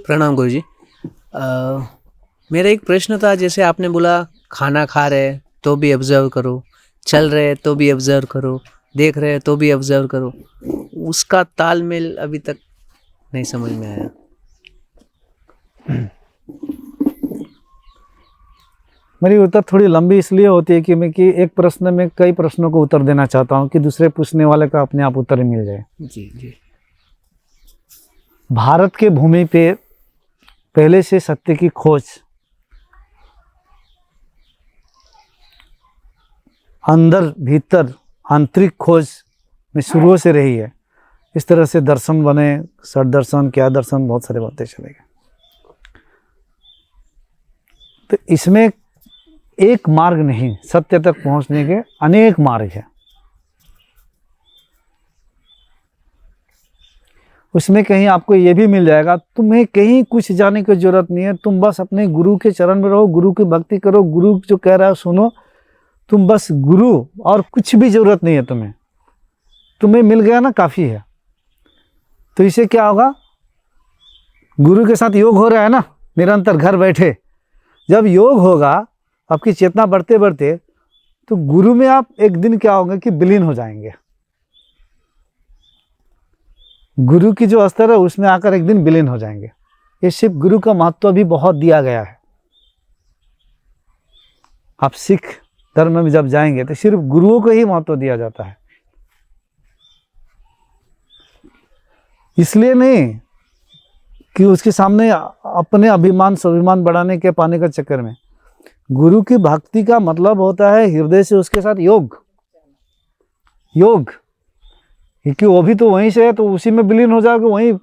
प्रणाम गुरुजी। मेरा एक प्रश्न था, जैसे आपने बोला खाना खा रहे तो भी ऑब्जर्व करो, चल रहे तो भी ऑब्जर्व करो, देख रहे तो भी ऑब्जर्व करो, उसका तालमेल अभी तक नहीं समझ में आया। मेरी उत्तर थोड़ी लंबी इसलिए होती है कि एक प्रश्न में कई प्रश्नों को उत्तर देना चाहता हूँ कि दूसरे पूछने वाले का अपने आप उत्तर ही मिल जाए। जी जी। भारत के भूमि पे पहले से सत्य की खोज अंदर भीतर आंतरिक खोज में शुरू से रही है। इस तरह से दर्शन बने, सद दर्शन, क्या दर्शन, बहुत सारे बातें चले गए। तो इसमें एक मार्ग नहीं, सत्य तक पहुंचने के अनेक मार्ग हैं। उसमें कहीं आपको ये भी मिल जाएगा, तुम्हें कहीं कुछ जाने की जरूरत नहीं है, तुम बस अपने गुरु के चरण में रहो, गुरु की भक्ति करो, गुरु जो कह रहा है सुनो, तुम बस गुरु, और कुछ भी जरूरत नहीं है तुम्हें मिल गया ना, काफ़ी है। तो इससे क्या होगा, गुरु के साथ योग हो रहा है ना निरंतर घर बैठे। जब योग होगा आपकी चेतना बढ़ते बढ़ते, तो गुरु में आप एक दिन क्या होगा कि विलीन हो जाएंगे। गुरु की जो स्तर है उसमें आकर एक दिन विलीन हो जाएंगे। ये सिर्फ गुरु का महत्व भी बहुत दिया गया है। आप सिख धर्म में जब जाएंगे तो सिर्फ गुरुओं को ही महत्व दिया जाता है। इसलिए नहीं कि उसके सामने अपने अभिमान स्वाभिमान बढ़ाने के पाने का चक्कर में। गुरु की भक्ति का मतलब होता है हृदय से उसके साथ योग, क्योंकि वो भी तो वहीं से है, तो उसी में विलीन हो जाओगे वहीं।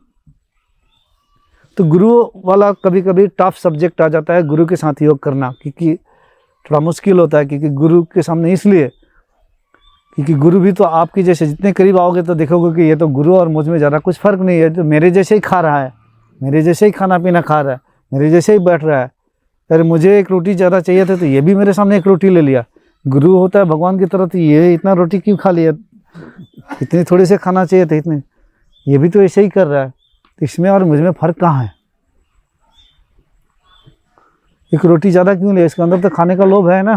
तो गुरु वाला कभी कभी टफ सब्जेक्ट आ जाता है, गुरु के साथ योग करना, क्योंकि थोड़ा मुश्किल होता है। क्योंकि गुरु के सामने इसलिए क्योंकि गुरु भी तो आपके जैसे, जितने करीब आओगे तो देखोगे कि ये तो गुरु और मुझ में ज़्यादा कुछ फ़र्क नहीं है, तो मेरे जैसे ही खा रहा है, मेरे जैसे ही खाना पीना खा रहा है, मेरे जैसे ही बैठ रहा है। अरे मुझे एक रोटी ज़्यादा चाहिए था तो ये भी मेरे सामने एक रोटी ले लिया। गुरु होता है भगवान की तरह, तो ये इतना रोटी क्यों खा लिया, इतने थोड़े से खाना चाहिए था, इतने, ये भी तो ऐसे ही कर रहा है, तो इसमें और मुझ में फ़र्क कहाँ है। एक रोटी ज़्यादा क्यों ले, इसके अंदर तो खाने का लोभ है ना।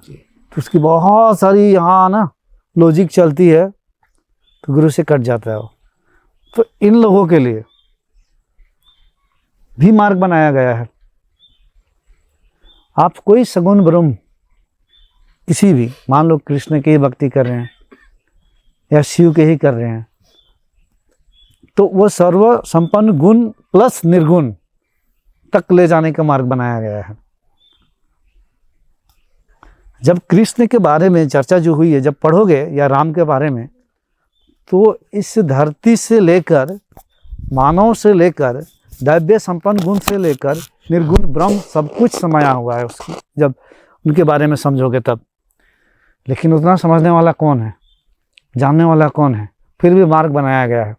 तो उसकी बहुत सारी यहाँ ना लॉजिक चलती है, तो गुरु से कट जाता है वो। तो इन लोगों के लिए भी मार्ग बनाया गया है। आप कोई सगुण ब्रह्म किसी भी, मान लो कृष्ण की भक्ति कर रहे हैं या शिव के ही कर रहे हैं, तो वो सर्व संपन्न गुण प्लस निर्गुण तक ले जाने का मार्ग बनाया गया है। जब कृष्ण के बारे में चर्चा जो हुई है, जब पढ़ोगे या राम के बारे में, तो इस धरती से लेकर मानव से लेकर दैव्य संपन्न गुण से लेकर निर्गुण ब्रह्म सब कुछ समाया हुआ है उसकी, जब उनके बारे में समझोगे तब। लेकिन उतना समझने वाला कौन है, जानने वाला कौन है? फिर भी मार्ग बनाया गया है।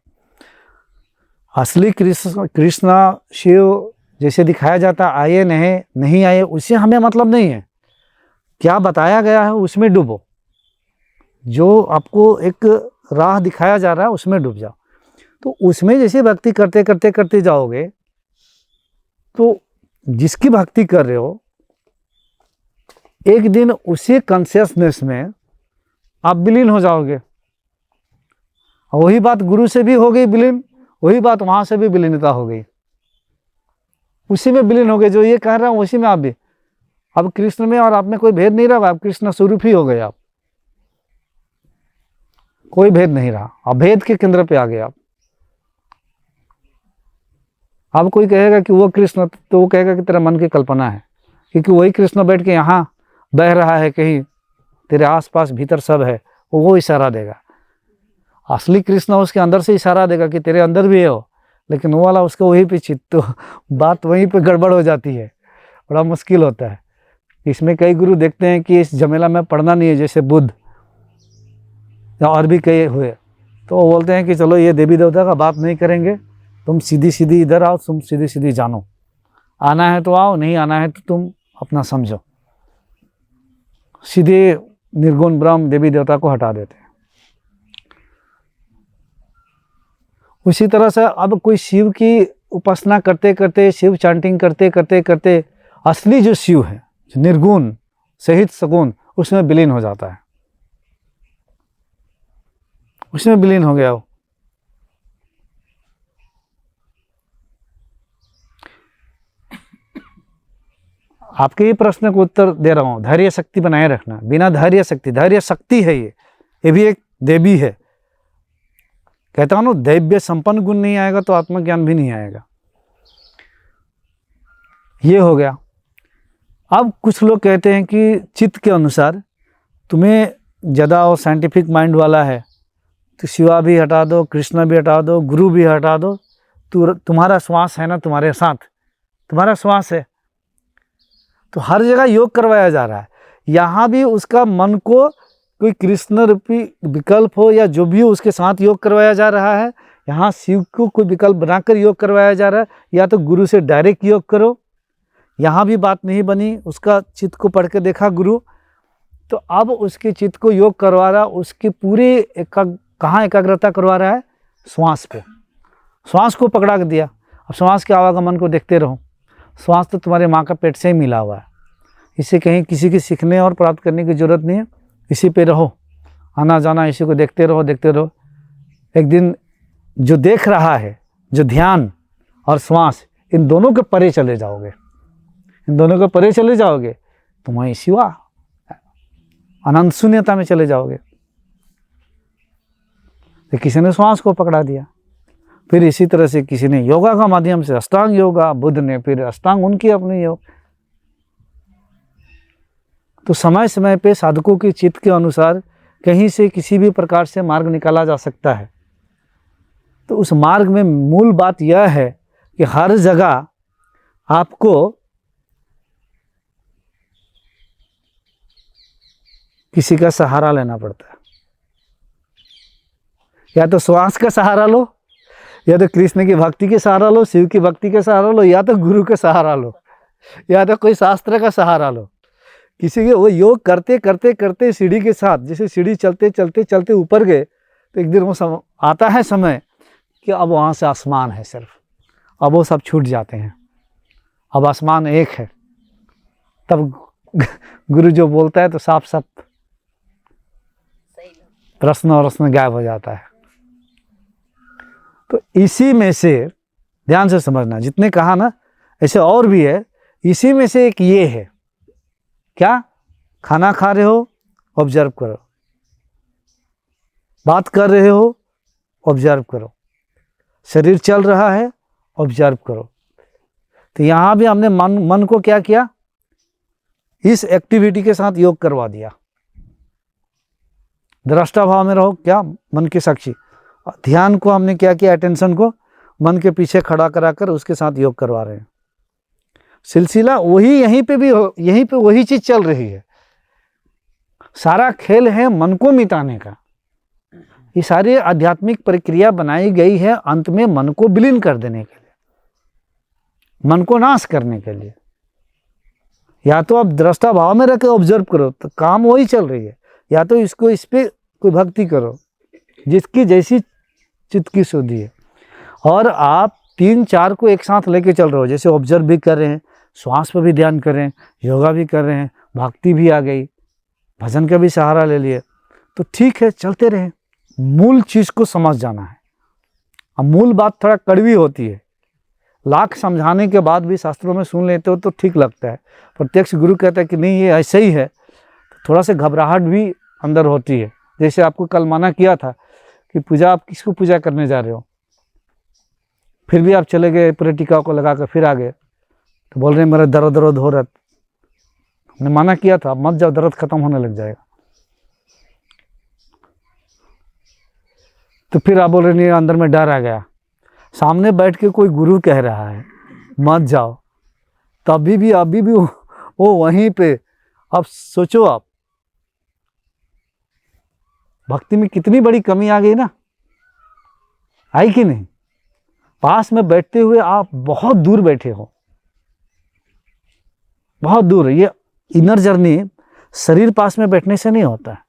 असली कृष्ण शिव जैसे दिखाया जाता, आए नहीं आए, उससे हमें मतलब नहीं है। क्या बताया गया है उसमें डूबो, जो आपको एक राह दिखाया जा रहा है उसमें डूब जाओ। तो उसमें जैसे भक्ति करते करते करते जाओगे, तो जिसकी भक्ति कर रहे हो, एक दिन उसी कॉन्शियसनेस में आप विलीन हो जाओगे। वही बात गुरु से भी हो गई विलीन, वही बात वहाँ से भी विलीनता हो गई, उसी में विलीन हो गए। जो ये कह रहा हूँ उसी में आप भी, अब कृष्ण में और आप में कोई भेद नहीं रहा, आप कृष्ण स्वरूप ही हो गए। आप कोई भेद नहीं रहा, अभेद के केंद्र पे आ गए आप। अब कोई कहेगा कि वो कृष्ण, तो वो कहेगा कि तेरा मन की कल्पना है, क्योंकि वही कृष्ण बैठ के यहाँ बह रहा है कहीं तेरे आसपास भीतर सब है, वो इशारा देगा। असली कृष्ण उसके अंदर से इशारा देगा कि तेरे अंदर भी है वो, लेकिन वो वाला उसको वहीं पे चित, तो बात वहीं पे गड़बड़ हो जाती है, बड़ा मुश्किल होता है। इसमें कई गुरु देखते हैं कि इस झमेला में पढ़ना नहीं है, जैसे बुद्ध या और भी कई हुए, तो वो बोलते हैं कि चलो ये देवी देवता का बात नहीं करेंगे, तुम सीधी सीधी इधर आओ, तुम सीधी सीधी जानो, आना है तो आओ, नहीं आना है तो तुम अपना समझो। सीधे निर्गुण ब्रह्म देवी देवता को हटा देते हैं। उसी तरह से अब कोई शिव की उपासना करते करते, शिव चैंटिंग करते करते करते असली जो शिव है, जो निर्गुण सहित सगुण, उसमें विलीन हो जाता है, उसमें विलीन हो गया वो। आपके ये प्रश्न को उत्तर दे रहा हूं, धैर्य शक्ति बनाए रखना। बिना धैर्य शक्ति है ये भी एक देवी है। कहता हूं ना, दैव्य संपन्न गुण नहीं आएगा तो आत्मज्ञान भी नहीं आएगा। ये हो गया। अब कुछ लोग कहते हैं कि चित्त के अनुसार तुम्हें ज़्यादा और साइंटिफिक माइंड वाला है तो शिवा भी हटा दो, कृष्ण भी हटा दो, गुरु भी हटा दो, तुम्हारा श्वास है ना तुम्हारे साथ, तुम्हारा श्वास है। तो हर जगह योग करवाया जा रहा है। यहाँ भी उसका मन को कोई कृष्ण रूपी विकल्प हो या जो भी हो उसके साथ योग करवाया जा रहा है। यहाँ शिव को कोई विकल्प बनाकर योग करवाया जा रहा है, या तो गुरु से डायरेक्ट योग करो। यहाँ भी बात नहीं बनी, उसका चित्त को पढ़ के देखा गुरु, तो अब उसके चित्त को योग करवा रहा, उसकी पूरी कहाँ एकाग्रता करवा रहा है? श्वास पे। श्वास को पकड़ा के दिया। अब श्वास के आवागमन को देखते रहो। श्वास तो तुम्हारे माँ का पेट से ही मिला हुआ है, इसे कहीं किसी की सीखने और प्राप्त करने की जरूरत नहीं है। इसी पे रहो, आना जाना इसी को देखते रहो, देखते रहो। एक दिन जो देख रहा है, जो ध्यान और श्वास, इन दोनों के परे चले जाओगे, इन दोनों के परे चले जाओगे, तुम्हारी शिवा अनंत शून्यता में चले जाओगे। तो किसी ने श्वास को पकड़ा दिया, फिर इसी तरह से किसी ने योगा का माध्यम से, अष्टांग योगा, बुद्ध ने फिर अष्टांग उनकी अपनी योग। तो समय समय पे साधकों के चित्त के अनुसार कहीं से किसी भी प्रकार से मार्ग निकाला जा सकता है। तो उस मार्ग में मूल बात यह है कि हर जगह आपको किसी का सहारा लेना पड़ता है। या तो श्वास का सहारा लो, या तो कृष्ण की भक्ति के सहारा लो, शिव की भक्ति के सहारा लो, या तो गुरु का सहारा लो, या तो कोई शास्त्र का सहारा लो। किसी के वो योग करते करते करते सीढ़ी के साथ, जैसे सीढ़ी चलते चलते चलते ऊपर गए, तो एक दिन वो आता है समय कि अब वहाँ से आसमान है सिर्फ, अब वो सब छूट जाते हैं, अब आसमान एक है। तब गुरु जो बोलता है तो साफ साफ प्रश्न और उसमें गायब हो जाता है। तो इसी में से ध्यान से समझना, जितने कहा ना ऐसे और भी है, इसी में से एक ये है, क्या? खाना खा रहे हो, ऑब्जर्व करो, बात कर रहे हो, ऑब्जर्व करो, शरीर चल रहा है, ऑब्जर्व करो। तो यहाँ भी हमने मन को क्या किया? इस एक्टिविटी के साथ योग करवा दिया। दृष्टा भाव में रहो, क्या? मन के साक्षी। ध्यान को हमने क्या किया? अटेंशन को मन के पीछे खड़ा कराकर उसके साथ योग करवा रहे हैं। सिलसिला वही, यहीं पे भी यहीं पे वही चीज चल रही है। सारा खेल है मन को मिटाने का। ये सारी आध्यात्मिक प्रक्रिया बनाई गई है अंत में मन को विलीन कर देने के लिए, मन को नाश करने के लिए। या तो आप दृष्टा भाव में रख के ऑब्जर्व करो तो काम वही चल रही है, या तो इसको इस पे कोई भक्ति करो जिसकी जैसी चित्त की शुद्धि है। और आप 3-4 को एक साथ लेके चल रहे हो, जैसे ऑब्जर्व भी कर रहे हैं, श्वास पर भी ध्यान कर रहे हैं, योगा भी कर रहे हैं, भक्ति भी आ गई, भजन का भी सहारा ले लिए, तो ठीक है, चलते रहें। मूल चीज़ को समझ जाना है। अब मूल बात थोड़ा कड़वी होती है, लाख समझाने के बाद भी शास्त्रों में सुन लेते हो तो ठीक लगता है। प्रत्यक्ष गुरु कहता है कि नहीं ये ऐसा ही है, तो थोड़ा सा घबराहट भी अंदर होती है। जैसे आपको कल मना किया था कि पूजा, आप किसको पूजा करने जा रहे हो, फिर भी आप चले गए, पूरे टीका को लगा कर फिर आ गए, तो बोल रहे हैं मेरा दर्द हो रहा। हमने मना किया था, मत जाओ, दर्द खत्म होने लग जाएगा। तो फिर आप बोल रहे नहीं, अंदर में डर आ गया। सामने बैठ के कोई गुरु कह रहा है मत जाओ, तभी भी अभी भी वो वहीं पे। अब सोचो, आप भक्ति में कितनी बड़ी कमी आ गई ना, आई कि नहीं? पास में बैठते हुए आप बहुत दूर बैठे हो, बहुत दूर। ये इनर जर्नी शरीर पास में बैठने से नहीं होता है।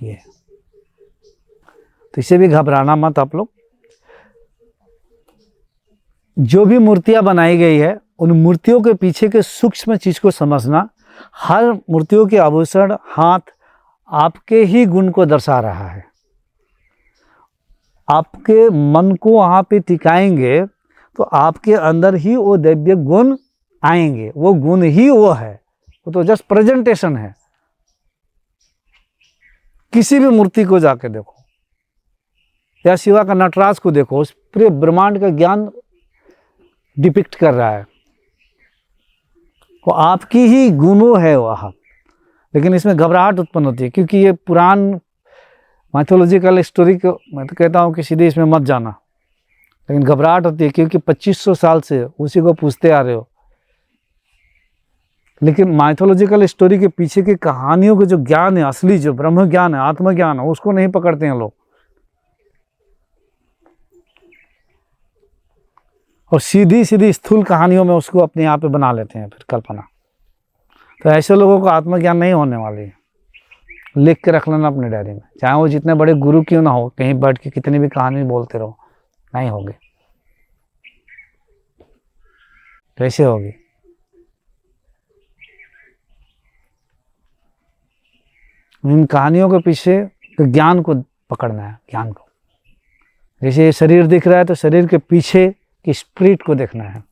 ये है। तो इसे भी घबराना मत आप लोग। जो भी मूर्तियां बनाई गई है उन मूर्तियों के पीछे के सूक्ष्म चीज को समझना। हर मूर्तियों के आभूषण, हाथ आपके ही गुण को दर्शा रहा है। आपके मन को वहाँ पे टिकाएंगे तो आपके अंदर ही वो दिव्य गुण आएंगे। वो गुण ही वो है, वो तो जस्ट प्रेजेंटेशन है। किसी भी मूर्ति को जाके देखो या शिवा का नटराज को देखो, उस पूरे ब्रह्मांड का ज्ञान डिपिक्ट कर रहा है। वो आपकी ही गुणों है वहाँ। लेकिन इसमें घबराहट उत्पन्न होती है क्योंकि ये पुराण माइथोलॉजिकल स्टोरी को मैं तो कहता हूँ कि सीधे इसमें मत जाना। लेकिन घबराहट होती है क्योंकि 2500 साल से उसी को पूछते आ रहे हो। लेकिन माइथोलॉजिकल स्टोरी के पीछे की कहानियों के जो ज्ञान है, असली जो ब्रह्म ज्ञान है, आत्मज्ञान है, उसको नहीं पकड़ते हैं लोग और सीधी सीधी स्थूल कहानियों में उसको अपने यहाँ पे बना लेते हैं फिर कल्पना। तो ऐसे लोगों को आत्मज्ञान नहीं होने वाली है। लिख के रख लेना अपने डायरी में, चाहे वो जितने बड़े गुरु क्यों ना हो, कहीं बैठ के कितनी भी कहानी बोलते रहो, नहीं होगी। कैसे होगी? इन कहानियों के पीछे तो ज्ञान को पकड़ना है, ज्ञान को। जैसे ये शरीर दिख रहा है तो शरीर के पीछे की स्पिरिट को देखना है।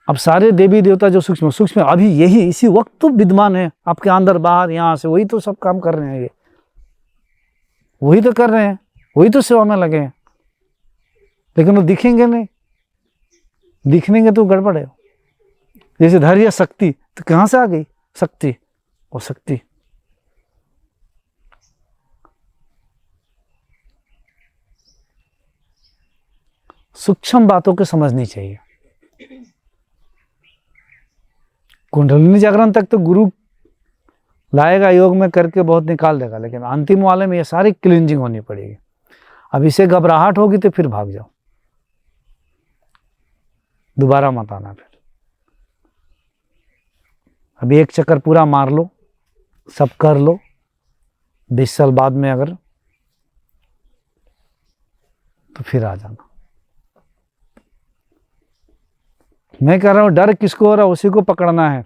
अब सारे देवी देवता जो सूक्ष्म सूक्ष्म अभी यही इसी वक्त तो विद्यमान है आपके अंदर बाहर, यहाँ से वही तो सब काम कर रहे हैं। ये वही तो कर रहे हैं, वही तो सेवा में लगे हैं। लेकिन वो दिखेंगे नहीं, दिखनेंगे तो गड़बड़ है। जैसे धैर्य शक्ति, तो कहाँ से आ गई शक्ति? वो शक्ति सूक्ष्म बातों को समझनी चाहिए। कुंडलिनी जागरण तक तो गुरु लाएगा, योग में करके बहुत निकाल देगा, लेकिन अंतिम वाले में ये सारी क्लींजिंग होनी पड़ेगी। अब इसे घबराहट होगी तो फिर भाग जाओ, दोबारा मत आना। फिर अभी एक चक्कर पूरा मार लो, सब कर लो, 20 साल बाद में अगर तो फिर आ जाना। मैं कह रहा हूं डर किसको हो रहा है उसी को पकड़ना है।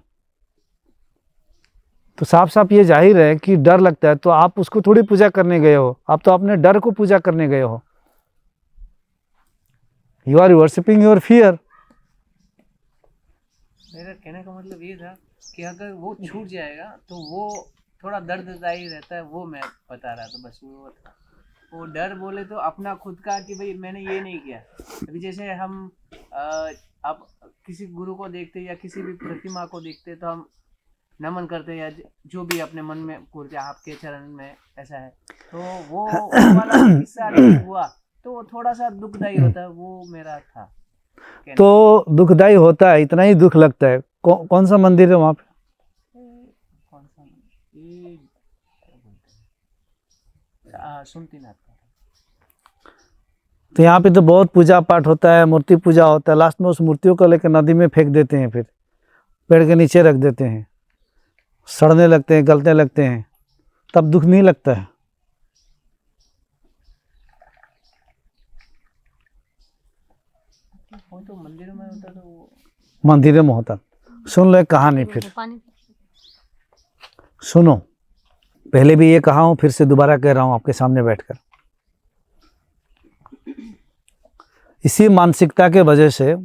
तो साफ साफ ये जाहिर है कि डर लगता है तो आप उसको थोड़ी पूजा करने गए हो, आप तो अपने डर को पूजा करने गए हो। You are worshipping your fear. मेरा कहने का मतलब ये था कि अगर वो छूट जाएगा तो वो थोड़ा दर्ददायी रहता है, वो मैं बता रहा था, बस वो था। वो डर बोले तो अपना खुद का कि भाई मैंने ये नहीं किया। अभी जैसे हम अब किसी गुरु को देखते या किसी भी प्रतिमा को देखते तो हम नमन करते या जो भी अपने मन में पूर्ति आपके चरण में ऐसा है, तो वो वाला हिस्सा नहीं हुआ तो वो थोड़ा सा दुखदायी होता है। वो मेरा था। तो दुखदायी होता है, इतना ही दुख लगता है। कौन सा मंदिर है वहाँ पे? कौन सा? ये सुमतीनाथ का। तो यहाँ पे तो बहुत पूजा पाठ होता है, मूर्ति पूजा होता है। लास्ट में उस मूर्तियों को लेकर नदी में फेंक देते हैं, फिर पेड़ के नीचे रख देते हैं, सड़ने लगते हैं, गलने लगते हैं, तब दुख नहीं लगता है। वो तो मंदिर में होता, तो मंदिर में होता। सुन लो एक कहानी, फिर सुनो। पहले भी ये कहा हूँ, फिर से दोबारा कह रहा हूँ आपके सामने बैठकर। इसी मानसिकता के वजह से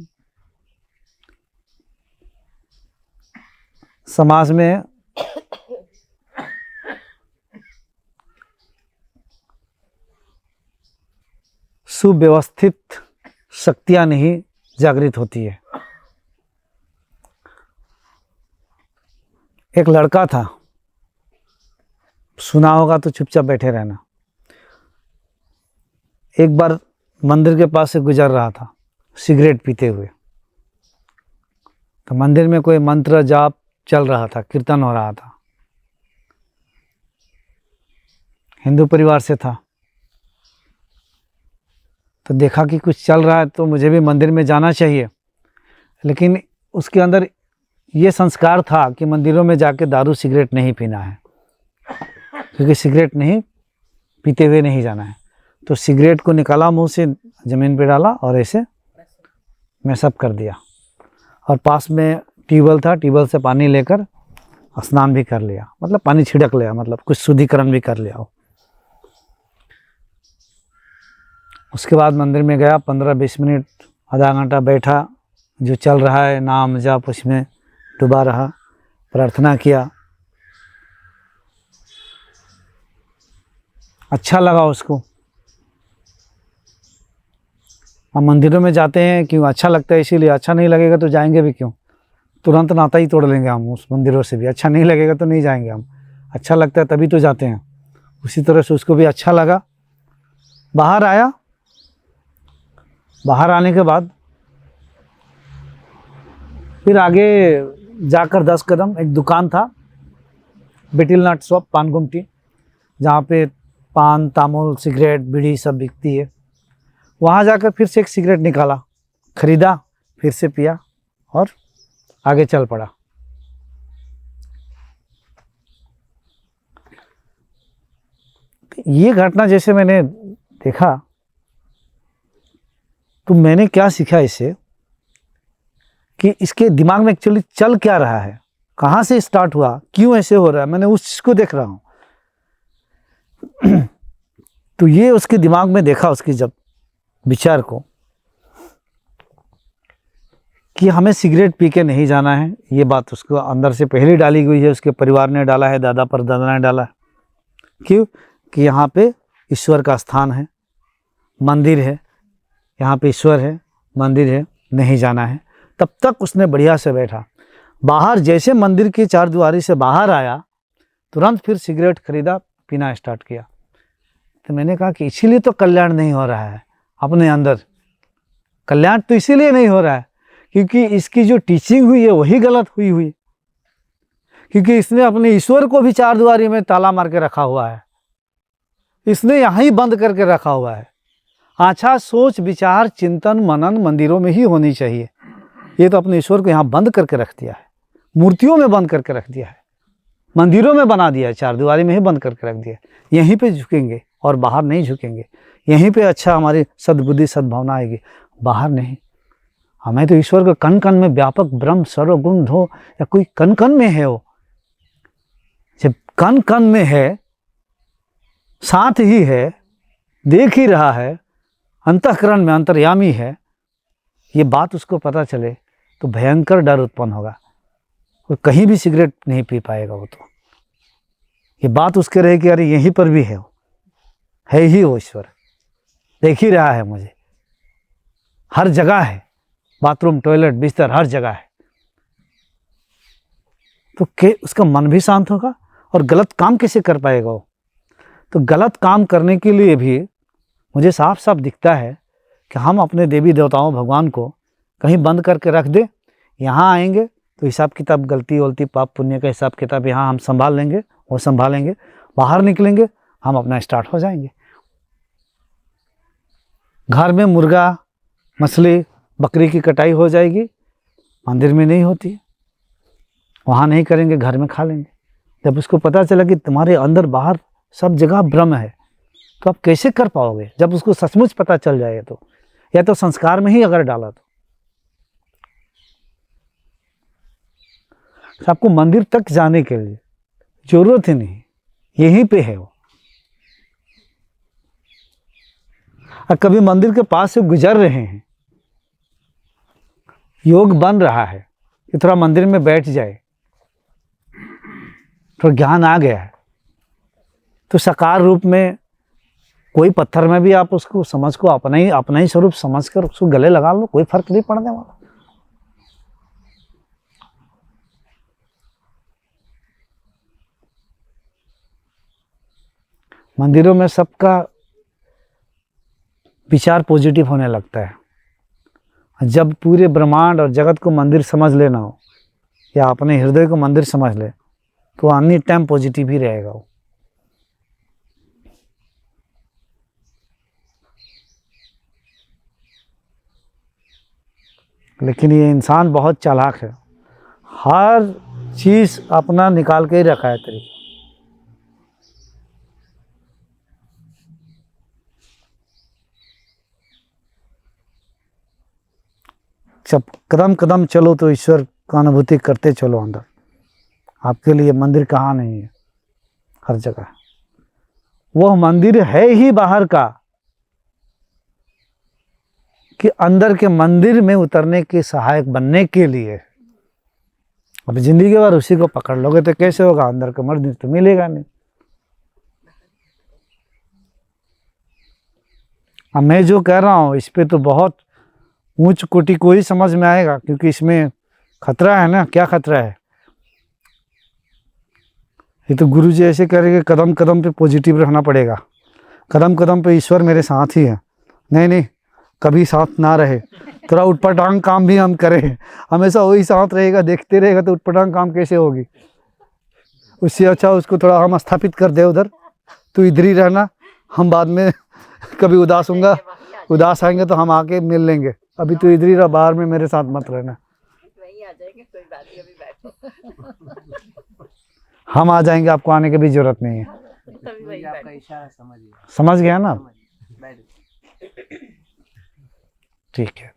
समाज में सुव्यवस्थित शक्तियां नहीं जागृत होती है। एक लड़का था, सुना होगा तो चुपचाप बैठे रहना। एक बार मंदिर के पास से गुजर रहा था सिगरेट पीते हुए। तो मंदिर में कोई मंत्र जाप चल रहा था, कीर्तन हो रहा था। हिंदू परिवार से था, तो देखा कि कुछ चल रहा है तो मुझे भी मंदिर में जाना चाहिए। लेकिन उसके अंदर ये संस्कार था कि मंदिरों में जाके दारू सिगरेट नहीं पीना है, क्योंकि सिगरेट नहीं पीते हुए नहीं जाना है। तो सिगरेट को निकाला मुंह से, ज़मीन पे डाला और ऐसे मैशअप कर दिया। और पास में ट्यूबवेल था, ट्यूबवेल से पानी लेकर स्नान भी कर लिया, मतलब पानी छिड़क लिया, मतलब कुछ शुद्धिकरण भी कर लिया हो। उसके बाद मंदिर में गया, 15-20 मिनट, आधा घंटा बैठा, जो चल रहा है नाम जप उसमें डूबा रहा, प्रार्थना किया, अच्छा लगा उसको। हम मंदिरों में जाते हैं क्यों? अच्छा लगता है इसीलिए। अच्छा नहीं लगेगा तो जाएंगे भी क्यों? तुरंत नाता ही तोड़ लेंगे हम उस मंदिरों से भी। अच्छा नहीं लगेगा तो नहीं जाएंगे हम। अच्छा लगता है तभी तो जाते हैं। उसी तरह से उसको भी अच्छा लगा। बाहर आया, बाहर आने के बाद फिर आगे जाकर 10 कदम एक दुकान था, बिटिल नट शॉप, पान गुमटी, जहाँ पे पान, तामुल, सिगरेट, बीड़ी सब बिकती है। वहाँ जाकर फिर से एक सिगरेट निकाला, खरीदा, फिर से पिया और आगे चल पड़ा। ये घटना जैसे मैंने देखा तो मैंने क्या सीखा इससे कि इसके दिमाग में एक्चुअली चल क्या रहा है, कहाँ से स्टार्ट हुआ, क्यों ऐसे हो रहा है, मैंने उस चीज़ को देख रहा हूँ। तो ये उसके दिमाग में देखा, उसकी जब विचार को, कि हमें सिगरेट पी के नहीं जाना है। ये बात उसको अंदर से पहले डाली गई है, उसके परिवार ने डाला है, दादा परदादा ने डाला है। क्यों? कि यहाँ पे ईश्वर का स्थान है, मंदिर है, यहाँ पे ईश्वर है, मंदिर है, नहीं जाना है। तब तक उसने बढ़िया से बैठा। बाहर जैसे मंदिर की चारदीवारी से बाहर आया, तुरंत फिर सिगरेट खरीदा, पीना स्टार्ट किया। तो मैंने कहा कि इसीलिए तो कल्याण नहीं हो रहा है अपने अंदर। कल्याण तो इसीलिए नहीं हो रहा है क्योंकि इसकी जो टीचिंग हुई है वही गलत हुई। क्योंकि इसने अपने ईश्वर को भी चारदीवारी में ताला मार के रखा हुआ है, इसने यहाँ ही बंद करके रखा हुआ है। अच्छा सोच विचार चिंतन मनन मंदिरों में ही होनी चाहिए। ये तो अपने ईश्वर को यहाँ बंद करके रख दिया है, मूर्तियों में बंद करके रख दिया है, मंदिरों में बना दिया है, चारदीवारी में ही बंद करके रख दिया है। यहीं पे झुकेंगे और बाहर नहीं झुकेंगे। यहीं पे अच्छा हमारी सद्बुद्धि सद्भावना आएगी, बाहर नहीं। हमें तो ईश्वर को कण कण में व्यापक ब्रह्म सर्वगुण धो, या कोई कण कण में है वो। जब कण कण में है, साथ ही है, देख ही रहा है, अंतःकरण में अंतर्यामी है, ये बात उसको पता चले तो भयंकर डर उत्पन्न होगा। वो कहीं भी सिगरेट नहीं पी पाएगा। वो तो ये बात उसके रहे कि अरे यहीं पर भी है, वो है ही वो ईश्वर, देख ही रहा है मुझे, हर जगह है, बाथरूम, टॉयलेट, बिस्तर, हर जगह है। तो उसका मन भी शांत होगा और गलत काम कैसे कर पाएगा वो? तो गलत काम करने के लिए भी मुझे साफ साफ दिखता है कि हम अपने देवी देवताओं भगवान को कहीं बंद करके रख दे। यहाँ आएंगे तो हिसाब किताब, गलती वलती, पाप पुण्य का हिसाब किताब यहाँ हम संभाल लेंगे, वो संभालेंगे। बाहर निकलेंगे हम अपना स्टार्ट हो जाएंगे। घर में मुर्गा, मछली, बकरी की कटाई हो जाएगी, मंदिर में नहीं होती, वहाँ नहीं करेंगे, घर में खा लेंगे। जब उसको पता चला कि तुम्हारे अंदर बाहर सब जगह ब्रह्म है, तो आप कैसे कर पाओगे? जब उसको सचमुच पता चल जाए तो, या तो संस्कार में ही अगर डाला तो आपको मंदिर तक जाने के लिए जरूरत ही नहीं, यहीं पे है वो। और कभी मंदिर के पास से गुजर रहे हैं, योग बन रहा है कि थोड़ा मंदिर में बैठ जाए, थोड़ा ज्ञान आ गया है, तो साकार रूप में कोई पत्थर में भी आप उसको समझ को अपना ही स्वरूप समझ कर उसको गले लगा लो, कोई फर्क नहीं पड़ने वाला। मंदिरों में सबका विचार पॉजिटिव होने लगता है। जब पूरे ब्रह्मांड और जगत को मंदिर समझ लेना हो, या अपने हृदय को मंदिर समझ ले, तो अन्य टाइम पॉजिटिव ही रहेगा वो। लेकिन ये इंसान बहुत चालाक है, हर चीज़ अपना निकाल के ही रखा है तरीका। जब कदम कदम चलो तो ईश्वर का अनुभूति करते चलो अंदर। आपके लिए मंदिर कहाँ नहीं है, हर जगह। वह मंदिर है ही बाहर का कि अंदर के मंदिर में उतरने के सहायक बनने के लिए। अब जिंदगी के बाद उसी को पकड़ लोगे तो कैसे होगा, अंदर का मंदिर तो मिलेगा नहीं। अब मैं जो कह रहा हूँ इस पे तो बहुत ऊंच कोटि को ही समझ में आएगा, क्योंकि इसमें खतरा है ना। क्या खतरा है? ये तो गुरु जी ऐसे कह रहे कि कदम कदम पे पॉजिटिव रहना पड़ेगा, कदम कदम पे ईश्वर मेरे साथ ही है। नहीं नहीं, कभी साथ ना रहे, थोड़ा उटपटांग काम भी हम करें, हमेशा वही साथ रहेगा, देखते रहेगा तो उटपटांग काम कैसे होगी। उससे अच्छा उसको थोड़ा हम स्थापित कर दे उधर, तो इधर ही रहना, हम बाद में कभी उदास होऊंगा, उदास आएंगे तो हम आके मिल लेंगे, अभी तो इधर ही रह, बाहर में मेरे साथ मत रहना। वहीं आ जाएंगे, कोई बात नहीं, अभी बैठो। हम आ जाएंगे, आपको आने की भी जरूरत नहीं है। तभी वहीं आपका बैठो। इशारा समझिए, समझ गया ना? बैठ ठीक है।